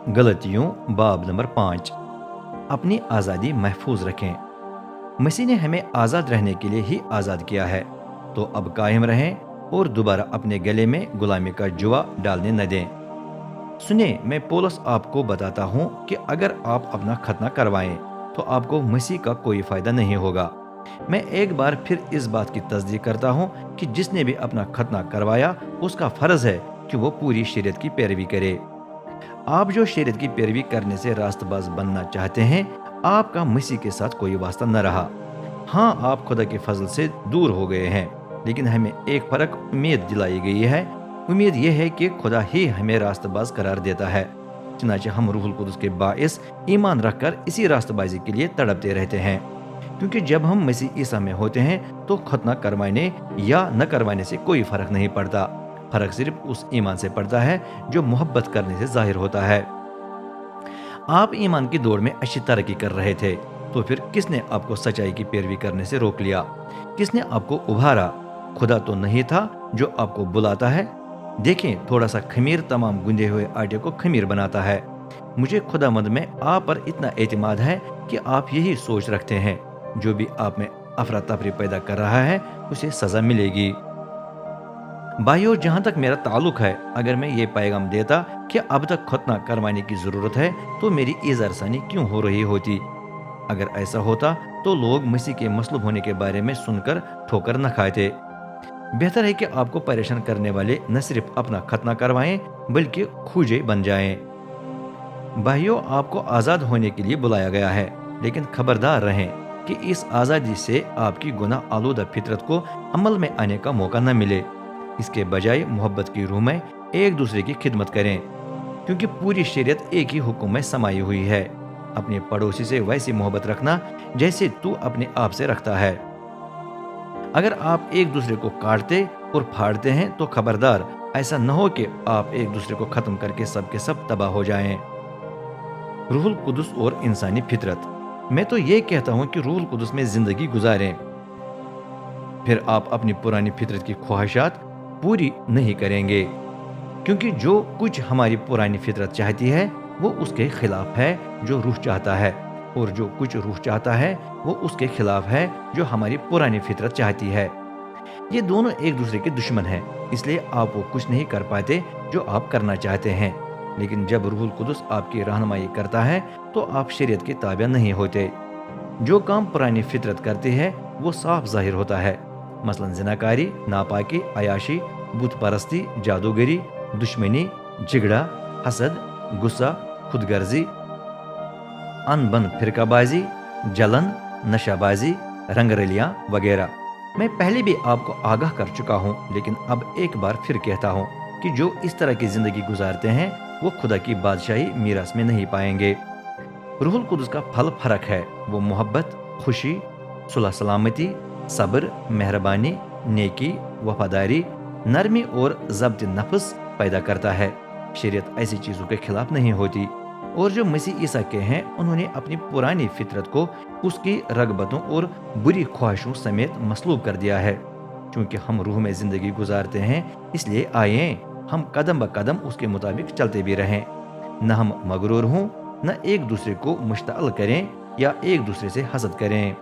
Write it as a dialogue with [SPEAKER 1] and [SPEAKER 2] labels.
[SPEAKER 1] गलतियों बाब नंबर 5। अपनी आज़ादी महफूज रखें। मसीह ने हमें आज़ाद रहने के लिए ही आज़ाद किया है, तो अब कायम रहें और दोबारा अपने गले में गुलामी का जुआ डालने न दें। सुने, मैं पौलुस आपको बताता हूँ कि अगर आप अपना खतना करवाएं तो आपको मसीह का कोई फायदा नहीं होगा। मैं एक बार फिर इस बात की तस्दीक करता हूँ कि जिसने भी अपना खतना करवाया उसका फर्ज है कि वो पूरी शरीयत की पैरवी करे। आप जो शरीयत की पैरवी करने से रास्तबाज बनना चाहते हैं, आपका मसीह के साथ कोई वास्ता न रहा। हाँ, आप खुदा के फजल से दूर हो गए हैं, लेकिन हमें एक फर्क उम्मीद दिलाई गई है। उम्मीद यह है कि खुदा ही हमें रास्तबाज करार देता है, चुनांचे हम रूहुल कुदस के बाइस ईमान रखकर इसी रास्तबाजी के लिए तड़पते रहते हैं। क्योंकि जब हम मसीह ईसा में होते हैं तो खतना करवाने या न करवाने से कोई फर्क नहीं पड़ता। फर्क सिर्फ उस ईमान से पड़ता है जो मोहब्बत करने से जाहिर होता है। आप ईमान की दौड़ में अच्छी तरक्की कर रहे थे, तो फिर किसने आपको सच्चाई की पैरवी करने से रोक लिया? किसने आपको उभारा? खुदा तो नहीं था जो आपको बुलाता है? देखें, थोड़ा सा खमीर तमाम गुंदे हुए आटे को खमीर बनाता है। मुझे खुदावंद में आप पर इतना एतमाद है कि आप यही सोच रखते हैं, जो भी आप में अफरा तफरी पैदा कर रहा है उसे सजा मिलेगी। भाइयों, जहाँ तक मेरा ताल्लुक है, अगर मैं ये पैगाम देता कि अब तक खतना करवाने की जरूरत है तो मेरी इज़ारसानी क्यों हो रही होती? अगर ऐसा होता तो लोग मसीह के मसलूब होने के बारे में सुनकर ठोकर न खाते। बेहतर है कि आपको परेशान करने वाले न सिर्फ अपना खतना करवाएं बल्कि खूजे बन जाएं। भाइयों, आपको आज़ाद होने के लिए बुलाया गया है, लेकिन खबरदार रहें कि इस आज़ादी से आपकी गुनाह आलूदा फितरत को अमल में आने का मौका न मिले। इसके बजाय मोहब्बत की रूह में एक दूसरे की खिदमत करें, क्योंकि पूरी शरीयत एक ही हुक्म में समाई हुई है। अपने पड़ोसी से वैसी मोहब्बत रखना जैसे तू अपने आप से रखता है। अगर आप एक दूसरे को काटते और फाड़ते हैं तो खबरदार, ऐसा न हो कि आप एक दूसरे को खत्म करके सब के सब तबाह हो जाएं। रूहुल कुदस और इंसानी फितरत। मैं तो ये कहता हूँ कि रूहुल कुदस में जिंदगी गुजारें, फिर आप अपनी पुरानी फितरत की ख्वाहिशात पूरी नहीं करेंगे, क्योंकि जो कुछ हमारी पुरानी फितरत चाहती है वो उसके खिलाफ है जो रूह चाहता है, और जो कुछ रूह चाहता है वो उसके खिलाफ है जो हमारी पुरानी फितरत चाहती है। ये दोनों एक दूसरे के दुश्मन हैं, इसलिए आप वो कुछ नहीं कर पाते जो आप करना चाहते हैं। लेकिन जब रूहुल कुदस आपकी रहनुमाई करता है तो आप शरीयत के ताबिया नहीं होते। जो काम पुरानी फितरत करती है वो साफ जाहिर होता है, मसलन जिनाकारी, नापाकी, अयाशी, बुत परस्ती, जादूगरी, दुश्मनी, झगड़ा, हसद, गुस्सा, खुदगर्जी, अनबन फिरकाबाजी, जलन, नशाबाजी, रंगरलियां वगैरह। मैं पहले भी आपको आगाह कर चुका हूँ, लेकिन अब एक बार फिर कहता हूँ कि जो इस तरह की जिंदगी गुजारते हैं वो खुदा की बादशाही मीरास में नहीं पाएंगे। रूहुल कुदस का फल फर्क है। वो मोहब्बत, खुशी, सुलह सलामती, सब्र, मेहरबानी, नेकी, वफादारी, नरमी और ज़ब्त नफ्स पैदा करता है। शरीयत ऐसी चीज़ों के खिलाफ नहीं होती, और जो मसीह ईसा के हैं उन्होंने अपनी पुरानी फितरत को उसकी रगबतों और बुरी ख्वाहिशों समेत मसलूब कर दिया है। क्योंकि हम रूह में ज़िंदगी गुजारते हैं, इसलिए आइए हम कदम ब कदम उसके मुताबिक चलते भी रहें। न हम मगरूर हों, न एक दूसरे को मुश्ताल करें या एक दूसरे से हसद करें।